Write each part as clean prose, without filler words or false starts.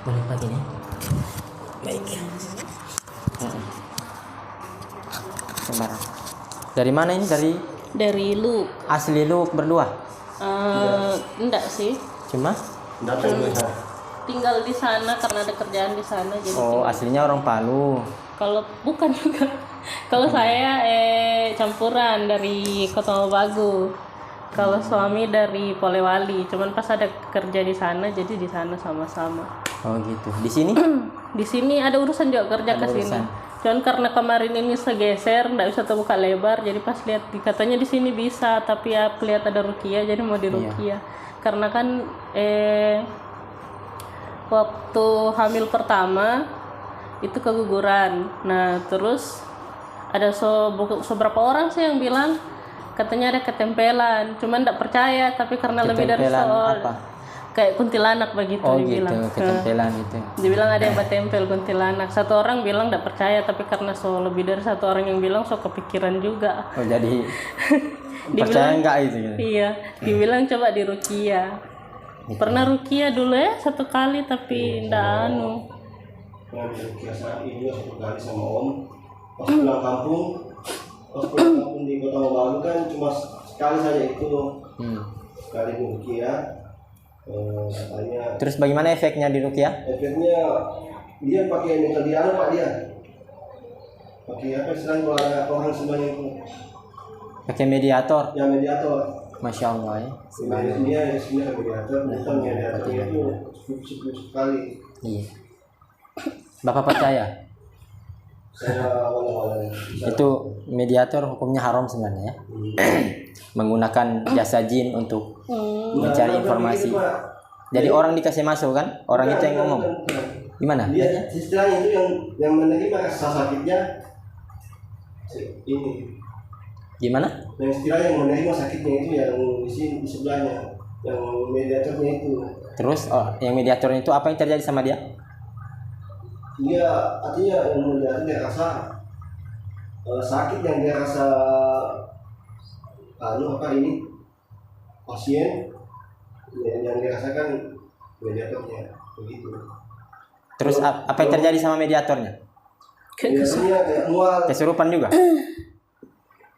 Boleh pakai nih. Baik. Sembarang. Dari mana ini? Dari Lu. Asli lu berdua? Enggak sih. Cuma? Tinggal di sana karena ada kerjaan di sana jadi. Oh, aslinya orang Palu. Kalau bukan juga. Kalau saya campuran dari Kota Mobagu. Kalau suami dari Polewali. Cuman pas ada kerja di sana jadi di sana sama-sama. Oh gitu. Di sini? Di sini ada urusan juga kerja ke sini. Cuman karena kemarin ini segeser, nggak bisa terbuka lebar, jadi pas lihat katanya di sini bisa, tapi ya lihat ada rukia, jadi mau di rukia. Karena kan waktu hamil pertama itu keguguran. Nah terus ada beberapa orang sih yang bilang katanya ada ketempelan, cuman nggak percaya, tapi karena lebih dari soal kayak kuntilanak begitu dibilang. Gitu, ketempelan itu. Dibilang ada yang bertempel kuntilanak. Satu orang bilang tidak percaya, tapi karena lebih dari satu orang yang bilang kepikiran juga. Oh jadi percaya enggak itu? Ya? Iya, dibilang coba di rukia. Pernah rukia dulu ya satu kali, tapi ndak anu. Pernah di rukia saat ini satu kali sama Om. Pas pulang kampung di Kota Mobagu kan cuma sekali saja itu. Sekali di rukia. Katanya. Terus bagaimana efeknya di rukia? Efeknya dia pakai metode Pak dia. Pakai apa istilahnya kalau ada orang semuanya itu? Pakai mediator. Ya mediator. Masya Allah ya. Dia sebenarnya mediator, bukan mediator itu cukup sekali. Iya. Bapak percaya? Saya awal-awal itu mediator hukumnya haram sebenarnya ya. Menggunakan jasa jin untuk mencari informasi. Jadi orang dikasih masuk kan? Orang itu yang ngomong. Gimana? Dia istilahnya itu yang menerima rasa sakitnya ini. Gimana? Yang istilahnya yang menerima sakitnya itu yang di sebelahnya, yang mediatornya itu. Terus yang mediatornya itu apa yang terjadi sama dia? Dia artinya yang mediator dia rasa sakit yang dia rasa pasien yang dirasakan mediatornya begitu. Terus apa yang terjadi sama mediatornya? Kesurupan juga?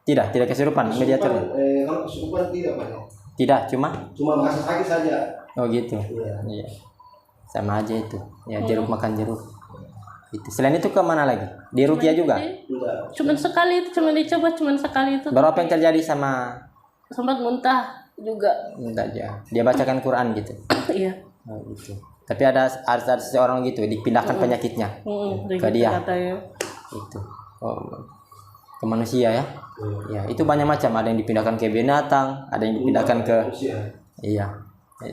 Tidak kesurupan mediatornya. Kalau kesurupan tidak banyak. Tidak, cuma merasa sakit saja. Oh gitu. Iya. Sama aja itu. Ya jeruk makan jeruk. Itu. Selain itu ke mana lagi? Di rukia juga? Cuman sekali itu, dicoba sekali itu. Baru apa yang terjadi sama? Sempat muntah juga. Muntah aja. Dia bacakan Quran gitu. Iya. Oh gitu. Tapi ada seorang gitu dipindahkan penyakitnya ke dia. Katanya. Itu. Oh. Ke manusia ya. Ya, itu banyak macam, ada yang dipindahkan ke binatang, ada yang dipindahkan ke iya.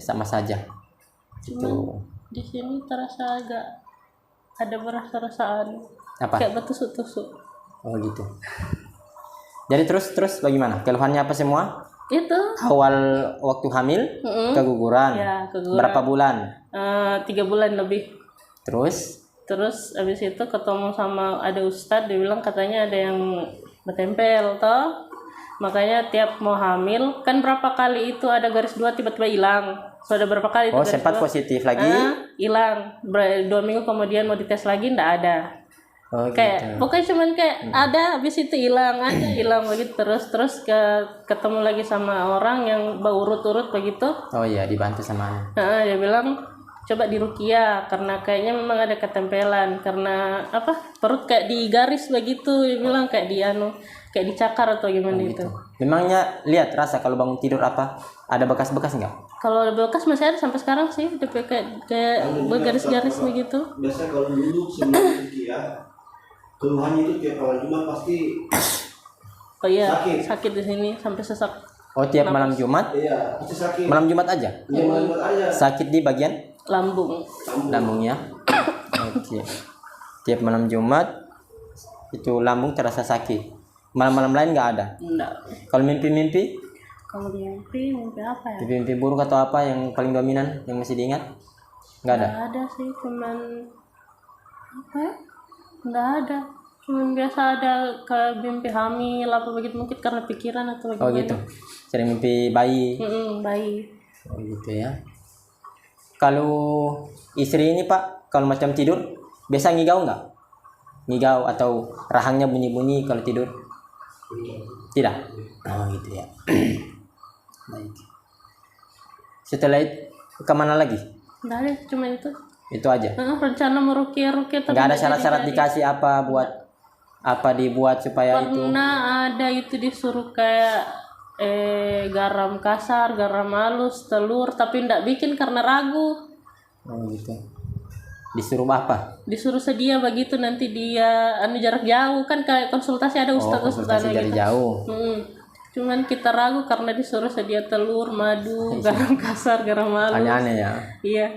Sama saja. Itu. Di sini terasa agak ada berasa-rasaan apa? Kayak bertusuk-tusuk. Oh gitu. Jadi terus bagaimana? Keluhannya apa semua? Itu awal waktu hamil keguguran. Ya, keguguran. Berapa bulan? 3 bulan lebih. Terus abis itu ketemu sama ada ustadz, dia bilang katanya ada yang bertempel toh, makanya tiap mau hamil kan berapa kali itu ada garis 2 tiba-tiba hilang. Sudah berapa kali itu garis sempat 2 positif lagi hilang. 2 minggu kemudian mau dites lagi ndak ada. Kayak gitu. pokoknya cuman kayak ada, habis itu hilang begitu terus ketemu lagi sama orang yang berurut-urut begitu. Oh iya, dibantu sama Dia bilang coba di rukia karena kayaknya memang ada ketempelan, karena perut kayak digaris begitu, dia bilang kayak kayak dicakar atau gimana gitu. Memangnya lihat rasa kalau bangun tidur ada bekas-bekas enggak? Kalau bekas masih ada sampai sekarang sih, kayak bergaris-garis begitu. Biasanya kalau dulu sebelum rukia keluhannya itu tiap malam Jumat pasti sakit di sini sampai sesak. Oh, tiap malam Jumat? Iya, pasti sakit. Malam Jumat aja? Iya, malam Jumat aja. Sakit di bagian lambungnya. Oke. Tiap malam Jumat itu lambung terasa sakit. Malam-malam lain nggak ada? Enggak. Kalau mimpi-mimpi? Kalau mimpi apa ya? Mimpi buruk atau apa yang paling dominan yang masih diingat? Nggak ada? Nggak ada sih, cuman nggak ada. Cuman biasa ada ke mimpi hamil apa begitu, mungkin karena pikiran atau bagaimana. Oh gitu. Sering mimpi bayi. Bayi. Oh gitu ya. Kalau istri ini Pak, kalau macam tidur, biasa ngigau nggak? Ngigau atau rahangnya bunyi-bunyi kalau tidur? Tidak? Oh gitu ya. Baik. Setelah itu kemana lagi? Nggak ada, cuma itu. Itu aja. Rencana merukia tapi Nggak ada nggak syarat-syarat jadi. dikasih apa buat apa dibuat supaya itu? Pernah ada itu disuruh kayak garam kasar, garam halus, telur, tapi ndak bikin karena ragu. Oh gitu. Disuruh apa? Disuruh sedia begitu, nanti dia jarak jauh kan, kayak konsultasi ada Konsultasi dari gitu. jauh. Cuman kita ragu karena disuruh sedia telur, madu, garam kasar, garam halus. Aneh-aneh ya. Iya.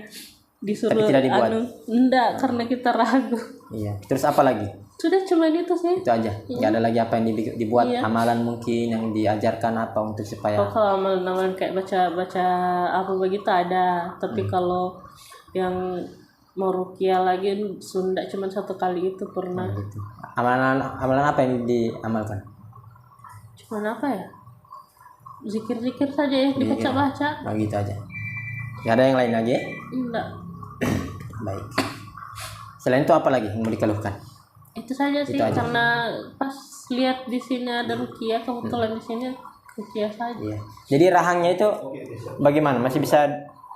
Disuruh Tapi tidak dibuat. Enggak, karena kita ragu. Iya. Terus apa lagi? Sudah cuma itu sih. Itu aja. Nggak ada lagi apa yang dibuat, Iya. amalan mungkin yang diajarkan apa untuk supaya Kalau amalan kayak baca apa begitu ada, tapi kalau yang mau rukia lagi Sunda cuma satu kali itu pernah. gitu. Amalan apa yang diamalkan? Cuman apa ya? Zikir-zikir saja ya, dibaca-baca. Nah, gitu aja. Nggak ada yang lain lagi? Enggak. Baik. Selain itu apa lagi yang mau dikeluhkan? Itu saja sih, Itu aja. karena pas lihat di sini ada rukia, kebetulan di sini rukia saja. Iya. Jadi rahangnya itu bagaimana? Masih bisa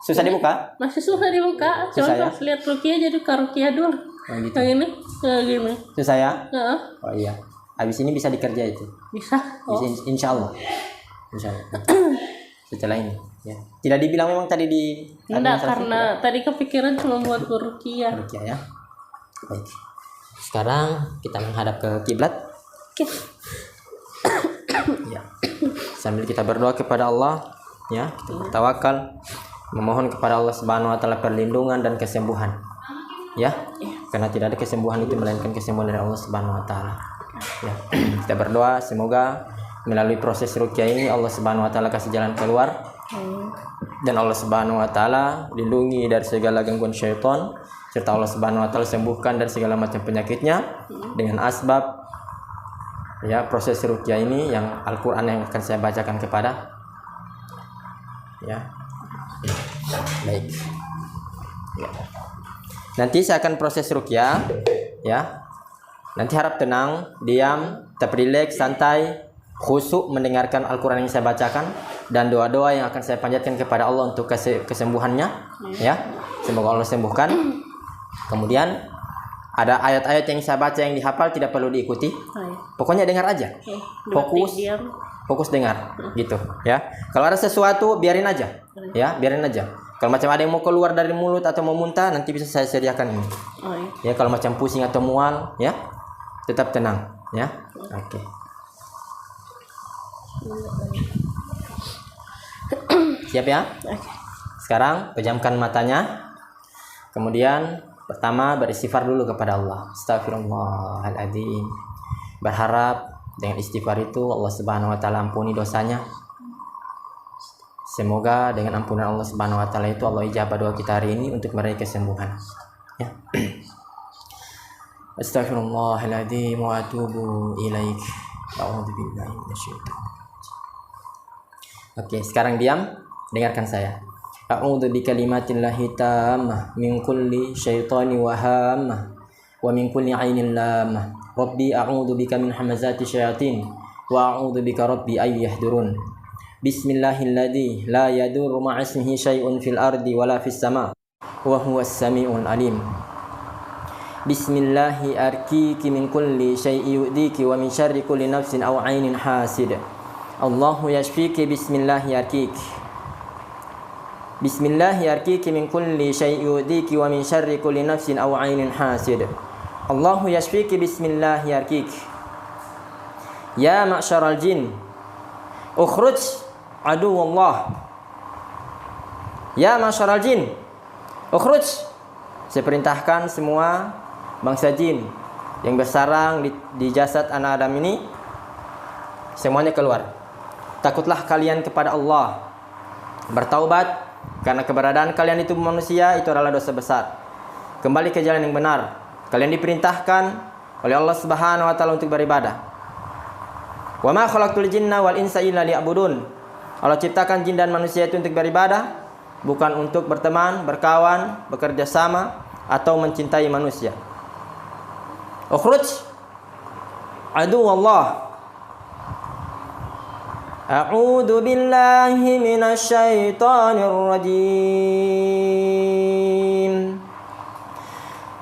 susah dibuka? Masih susah dibuka, Susah cuma ya? pas lihat rukia jadi ke rukia dulu. Oh, gitu. Yang ini, kayak gini. Susah ya? Heeh, Oh iya. Habis ini bisa dikerja itu. bisa. Oh, Insya Allah. Insya Allah. Setelah ini. Ya. Tidak dibilang memang tadi di enggak, administrasi karena tadi kepikiran cuma buat rukia. Rukia ya. Baik. Sekarang kita menghadap ke kiblat. Oke. Ya. Sambil kita berdoa kepada Allah, ya, kita bertawakal, memohon kepada Allah Subhanahu wa taala perlindungan dan kesembuhan. Ya. Karena tidak ada kesembuhan itu melainkan kesembuhan dari Allah Subhanahu wa taala. Ya. Kita berdoa semoga melalui proses ruqyah ini Allah Subhanahu wa taala kasih jalan keluar. Dan Allah Subhanahu wa taala lindungi dari segala gangguan syaitan, serta Allah Subhanahu wa taala sembuhkan dari segala macam penyakitnya dengan asbab ya proses ruqyah ini yang Al-Qur'an yang akan saya bacakan kepada ya. Baik. Ya. Nanti saya akan proses ruqyah ya. Nanti harap tenang, diam, tetap rileks, santai, khusyuk mendengarkan Al-Quran yang saya bacakan dan doa-doa yang akan saya panjatkan kepada Allah untuk kesembuhannya ya. Semoga Allah sembuhkan. Kemudian ada ayat-ayat yang saya baca yang dihafal tidak perlu diikuti. Pokoknya dengar aja. Fokus dengar gitu ya. Kalau ada sesuatu biarin aja. Ya, biarin aja. Kalau macam ada yang mau keluar dari mulut atau mau muntah nanti bisa saya sediakan ini. Ya, kalau macam pusing atau mual ya, tetap tenang ya. Oke. Siap ya? Sekarang pejamkan matanya. Kemudian pertama beristighfar dulu kepada Allah. Astagfirullahaladzim. Berharap dengan istighfar itu Allah Subhanahu wa taala ampuni dosanya. Semoga dengan ampunan Allah Subhanahu wa taala itu Allah ijabah doa kita hari ini untuk meraih kesembuhan. Ya. Astagfirullahaladzim wa atubu ilaik. A'udzubillahi minasyaitonir. Oke, sekarang diam, dengarkan saya. A'udzu bikalimatillahi tammah min kulli syaitani wa hammah wa min kulli 'ainin lamah. Rabbi a'udzu bika min hamazati syayatin wa a'udzu bika rabbi ay yahdurun. Bismillahilladzi la yadurru ma'ismihi syai'un fil ardi wala fis sama' wa huwas sami'ul alim. Bismillahi arkiki min kulli syai'i yu'diki wa min syarri kulli nafsin aw 'ainin hasid. Allahu yashfiki bismillahi arkiki. Bismillahi arkiki min kulli syai'i yu'diki wa min syarri kulli nafsin aw 'ainin hasid. Allahu yashfiki bismillahi arkiki. Ya ma'syaral jin ukhruj aduwallah. Ya ma'syaral jin ukhruj. Saya perintahkan semua bangsa jin yang bersarang di jasad anak Adam ini semuanya keluar. Takutlah kalian kepada Allah, bertaubat karena keberadaan kalian itu manusia itu adalah dosa besar. Kembali ke jalan yang benar. Kalian diperintahkan oleh Allah Subhanahu wa taala untuk beribadah. Wa ma khalaqtul jinna wal insa illa liya'budun. Allah ciptakan jin dan manusia itu untuk beribadah bukan untuk berteman, berkawan, bekerja sama atau mencintai manusia. Ukhruj adu Allah. A'udzu billahi minasy syaithanir rajim.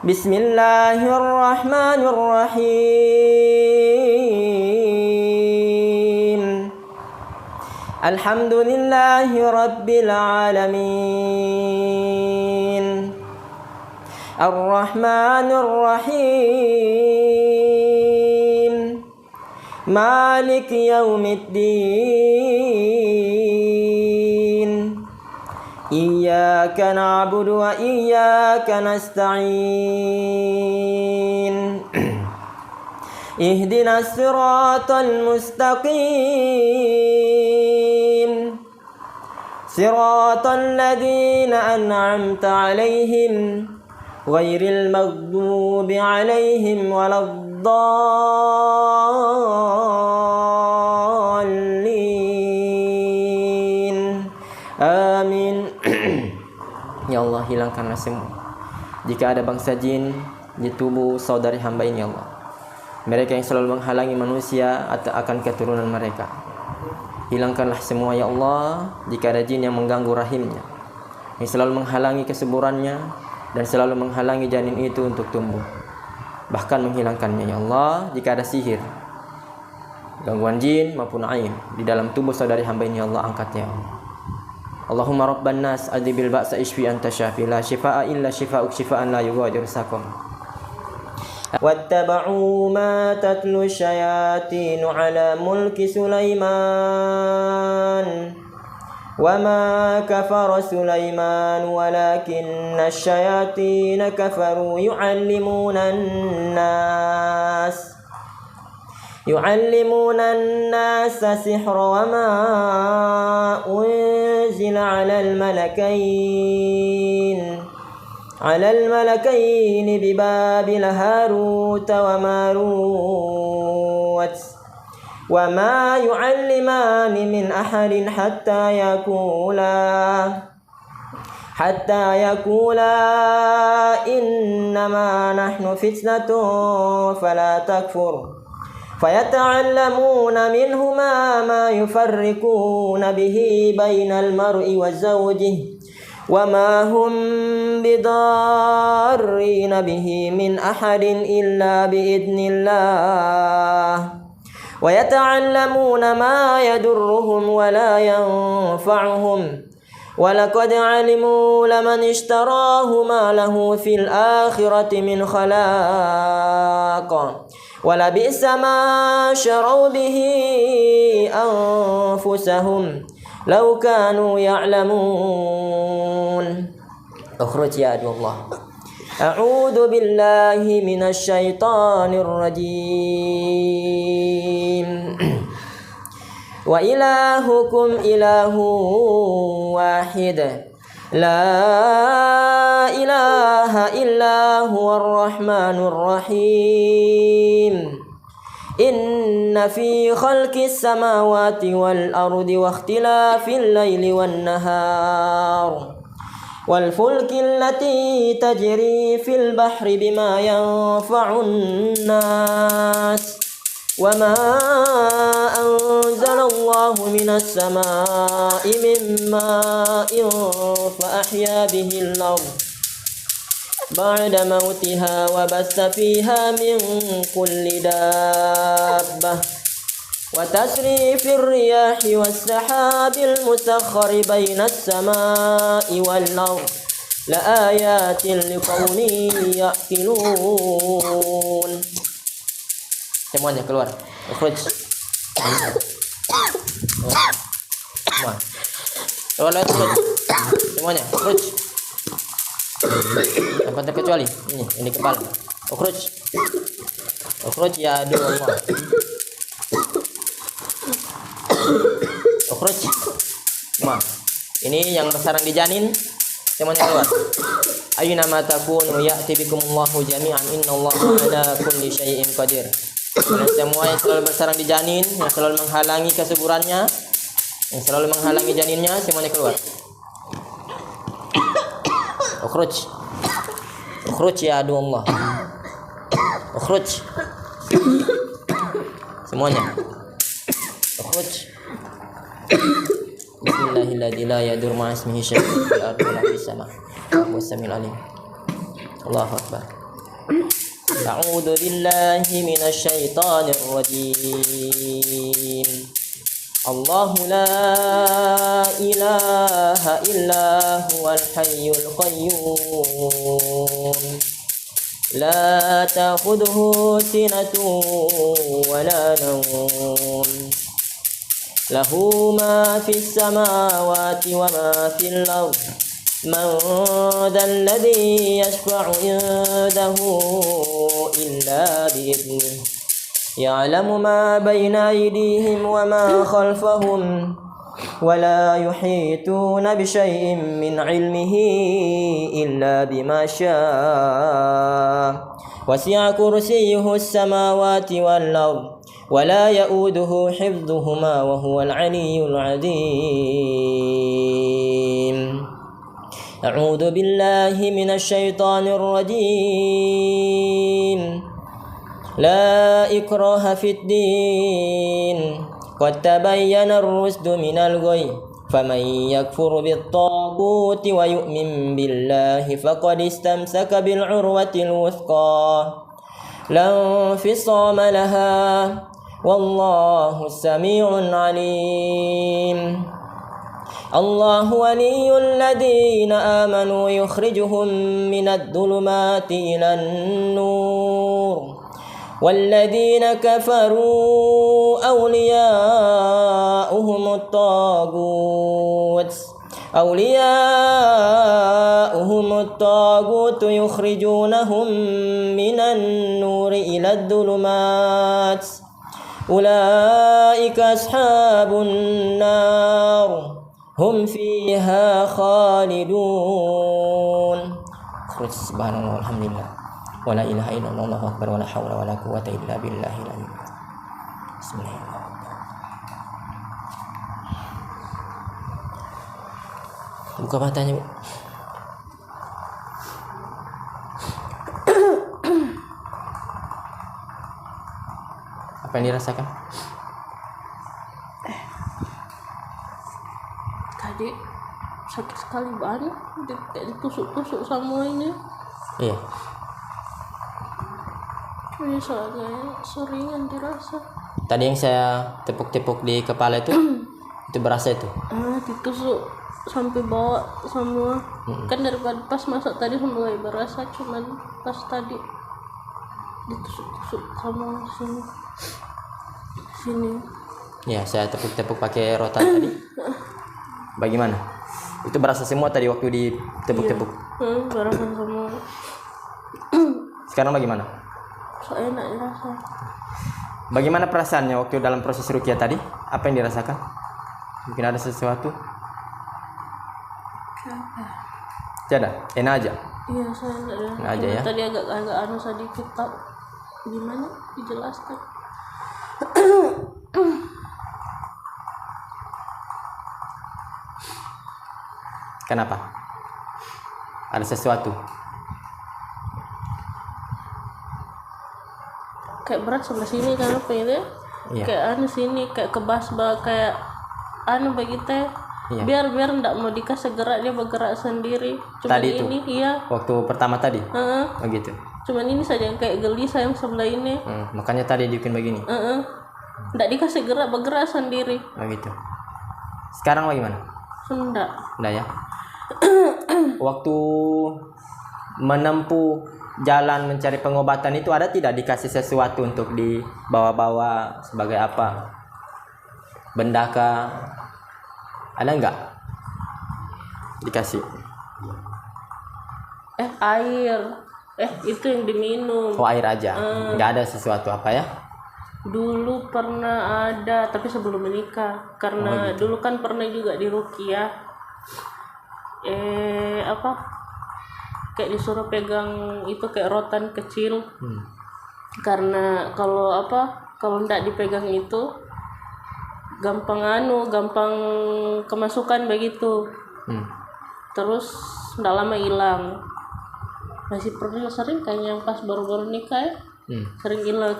Bismillahirrahmanirrahim. Alhamdulillahi rabbil alamin. Ar-Rahmanir Rahim. Malik yaumiddin. Iyyaka na'budu wa iyyaka nasta'in. Ihdinas siratal mustaqim. Siratal ladzina an'amta 'alaihim ghairil maghdubi 'alaihim waladdallin. Amin. Ya Allah, hilangkanlah semua jika ada bangsa jin di tubuh saudari hamba ini, ya Allah. Mereka yang selalu menghalangi manusia atau akan keturunan mereka. Hilangkanlah semua, ya Allah, jika ada jin yang mengganggu rahimnya, yang selalu menghalangi kesuburannya dan selalu menghalangi janin itu untuk tumbuh. Bahkan menghilangkannya, ya Allah, jika ada sihir, gangguan jin maupun ain di dalam tubuh saudari hamba ini, ya Allah, angkatnya, ya Allah. Allahumma rabban nas adhibil ba'sa ishfi anta syafi la shifaa illa shifaa'uk shifaa'an la yughadiru saqam. Wattaba'u ma tatlu syayatin ala mulki Sulaiman wa ma kafara Sulaiman walakinna syayatin kafaru yu'allimuna an-nas sihra wa ma unzila 'alal malakain bi Babil Harut wa Marut wa ma yu'allimani min ahadin hatta yaqula innama nahnu fitnatun fala takfur. فيتعلمون منهما ما يفرقون به بين المرء وزوجه وما هم بضارين به من أحد إلا بإذن الله ويتعلمون ما يضرهم ولا ينفعهم ولقد علموا لمن اشتراه ما له في الآخرة من خلاق ولبئس ما شروا به أنفسهم لو كانوا يعلمون. اخرج يا عدو الله. أعوذ بالله من الشيطان الرجيم. وإلهكم إله واحد لا إله إلا هو الرحمن الرحيم. إن في خلق السماوات والأرض واختلاف الليل والنهار والفلك التي تجري في البحر بما ينفع الناس وما أنزل الله من السماء من ماء فأحيا به الأرض بعد موتها وبث فيها من كل دابة وتسريف الرياح والسحاب المسخر بين السماء والأرض لآيات لقوم يعقلون. Semuanya keluar. Ukhruj. Keluar. Semuanya. Ukhruj. Tanpa terkecuali. Ini kepala. Ukhruj. Ukhruj ya Allah. Ukhruj. Ini yang bersarang di janin. Semuanya keluar. Ayyuna ma takunu ya'ti bikumullahu jami'an innallaha ala kulli syai'in qadir. Dan semua yang selalu bersarang di janin, yang selalu menghalangi kesuburannya, yang selalu menghalangi janinnya, semuanya keluar. Ukhruj ya adu Allah. Ukhruj. Semuanya. Ukhruj. Bismillahilladzi la yadur ma'a ismihi syai'un fil ardi wa la fis sama'. Wa samiul alim. Allahu akbar. A'udzu billahi minasy syaithanir rajim. Allahu la ilaha illa huwal hayyul qayyum. La ta'khudhuhu sinatun wa la nawm. Lahu ma fis samawati wa ma fil ardh. Man dhal ladzi yashfa'u 'indahu illa bi'idhnihi. Ya'lamu ma bayna aydihim wa ma khalfahum wa la yuhituna bi syai'in min 'ilmihi illa bima syaa. Wasi'a kursiyyuhu as-samawati wal ardh wa la ya'uduhu hifdhuhuma wa huwal 'aliyyul 'azim. A'udzu billahi minasy syaithanir rajim. La ikraha fid din. Qad tabayyana ar-rusdu minal ghayy. Faman yakfur bit-taghuti wa yu'min billahi faqad istamsaka bil 'urwatil wuthqa. La infisama laha. Wallahu samii'un 'alim. Allahu waliyyul ladzina amanu yukhrijuhum minadh dhulumati ilan nur. Walladzina kafaru awliya'uhumut taghut yukhrijunahum minan nuri ilad dhulumat. Ulaika ashabun nar. Hum fiha khalidun. Subhanallah walhamdulillah wa la ilaha illallah wallahu akbar wa la haula wa la quwwata illa billahil aliyyil azim. Bismillahirrahmanirrahim. Buka matanya, Bu. Apa yang dirasakan? Tadi sakit sekali banget, kayak ditusuk-tusuk semuanya. Iya. Misalnya seringan dirasa. Tadi yang saya tepuk-tepuk di kepala itu, itu berasa itu. Ditusuk sampai bawah semua. Kan daripada pas masak tadi mulai berasa, cuman pas tadi ditusuk-tusuk sama sini. Ya, saya tepuk-tepuk pakai rotan tadi. Bagaimana? Itu berasa semua tadi waktu ditepuk-tepuk. Iya. Berasa semua. Sekarang bagaimana? Enak dirasa. Bagaimana perasaannya waktu dalam proses ruqyah tadi? Apa yang dirasakan? Mungkin ada sesuatu? Tidak, enak aja. Iya, saya enggak aja ya. Tadi agak sedikit tak gimana dijelaskan. Kenapa? Ada sesuatu? Kayak berat sebelah sini kan apa itu? Iya. Kayak sini kayak kebas kayak begitu. Iya. Biar ndak mau dikasih gerak, dia bergerak sendiri. Cuman tadi itu? ini iya. Waktu pertama tadi? Begitu. Cuman ini saja yang kayak gelisah yang sebelah ini. Makanya tadi dibikin begini. Ndak dikasih gerak, bergerak sendiri. Begitu. Sekarang bagaimana? Ndak. Ndak ya. Waktu menempuh jalan mencari pengobatan itu ada tidak dikasih sesuatu untuk dibawa-bawa sebagai apa? Benda kah? Ada enggak? Dikasih. Air. Itu yang diminum. Oh, air aja. Enggak ada sesuatu apa ya? Dulu pernah ada, tapi sebelum menikah. Karena gitu. dulu kan pernah juga di ruqyah. Kayak disuruh pegang itu kayak rotan kecil. Karena kalau ndak dipegang itu gampang kemasukan begitu. terus nggak lama hilang. Masih pernah sering kayaknya yang pas baru-baru nikah ya. Sering hilang,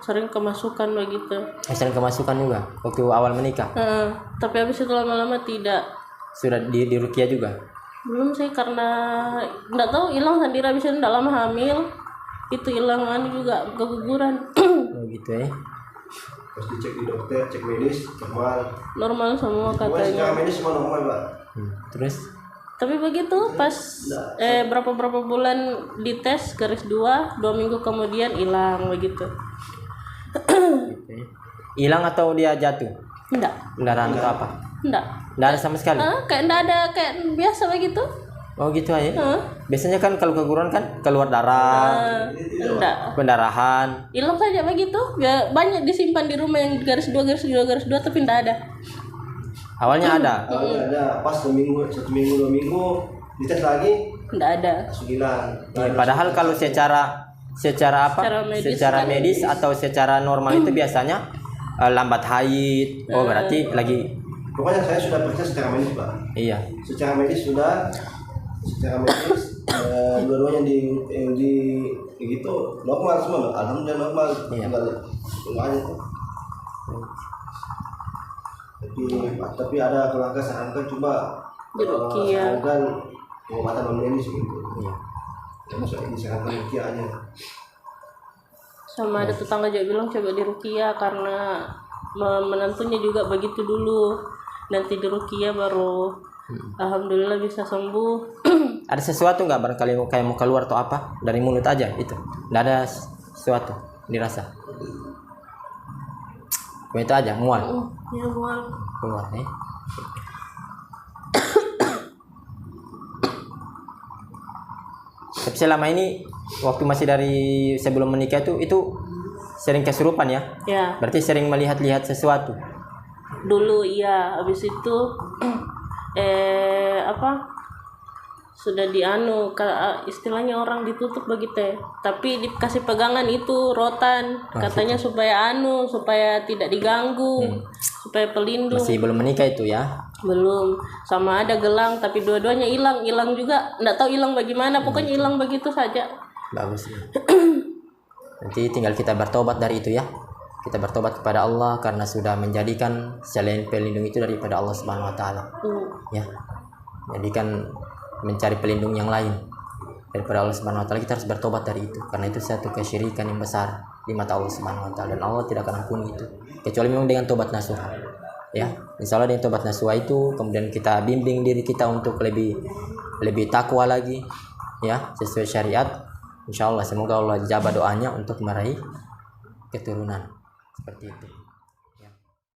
sering kemasukan begitu. Sering kemasukan juga waktu awal menikah. Tapi habis itu lama-lama tidak. Sudah di ruqyah juga. Belum sih, karena nggak tahu, hilang sendiri habis itu nggak lama hamil. Itu hilang juga keguguran. Oh gitu ya. Pas dicek di dokter, cek medis Normal semua secara katanya. medis semua normal Pak. Terus Tapi begitu pas berapa bulan dites garis 2 minggu kemudian hilang begitu. gitu ya. Hilang atau dia jatuh? Enggak. Pendarahan atau apa? Enggak. Nggak ada sama sekali. Kayak enggak ada, kayak biasa begitu. Oh gitu aja. Biasanya kan kalau keguguran kan keluar darah, Enggak. pendarahan. Hilang saja begitu. Ya, banyak disimpan di rumah yang garis 2 tapi enggak ada. Awalnya ada. Awalnya ada, pas 1 minggu 2 minggu dites lagi Enggak ada. langsung hilang. Padahal kalau secara apa? Secara medis Atau secara normal itu biasanya lambat haid. Oh berarti lagi. Pokoknya saya sudah periksa secara medis Pak. Iya. Secara medis dua-duanya di gitu normal semua Pak. Alhamdulillah normal. Iya. Semuanya tuh. Tapi ada keluarga sarankan coba Diruqyah. sarankan pengobatan non medis gitu. Iya. Yang saya disarankan ruqyah aja. Sama ada tetangga juga bilang coba diruqyah karena menantunya juga begitu dulu. Nanti diruqyah baru alhamdulillah bisa sembuh. Ada sesuatu nggak barangkali kayak mau keluar atau apa dari mulut aja itu? Nggak ada sesuatu dirasa. Itu aja mual. Ya mual. Keluar nih. Tapi selama ini waktu masih dari sebelum menikah itu sering kesurupan ya? Ya. Berarti sering melihat-lihat sesuatu. Dulu iya, habis itu sudah istilahnya orang ditutup begitu ya. Tapi dikasih pegangan itu rotan, katanya supaya tidak diganggu, supaya pelindung. Masih belum menikah itu ya? Belum. Sama ada gelang tapi dua-duanya hilang juga, enggak tahu hilang bagaimana, pokoknya hilang begitu saja. Bagus ya. Nanti tinggal kita bertobat dari itu ya. Kita bertobat kepada Allah karena sudah menjadikan selain pelindung itu daripada Allah Subhanahu wa taala. Ya. Jadikan mencari pelindung yang lain daripada Allah Subhanahu wa taala, kita harus bertobat dari itu karena itu satu kesyirikan yang besar di mata Allah Subhanahu wa taala dan Allah tidak akan ampuni itu kecuali memang dengan tobat nasuha. Ya, insyaallah dengan tobat nasuha itu kemudian kita bimbing diri kita untuk lebih takwa lagi ya, sesuai syariat. Insyaallah semoga Allah jawab doanya untuk meraih keturunan seperti itu.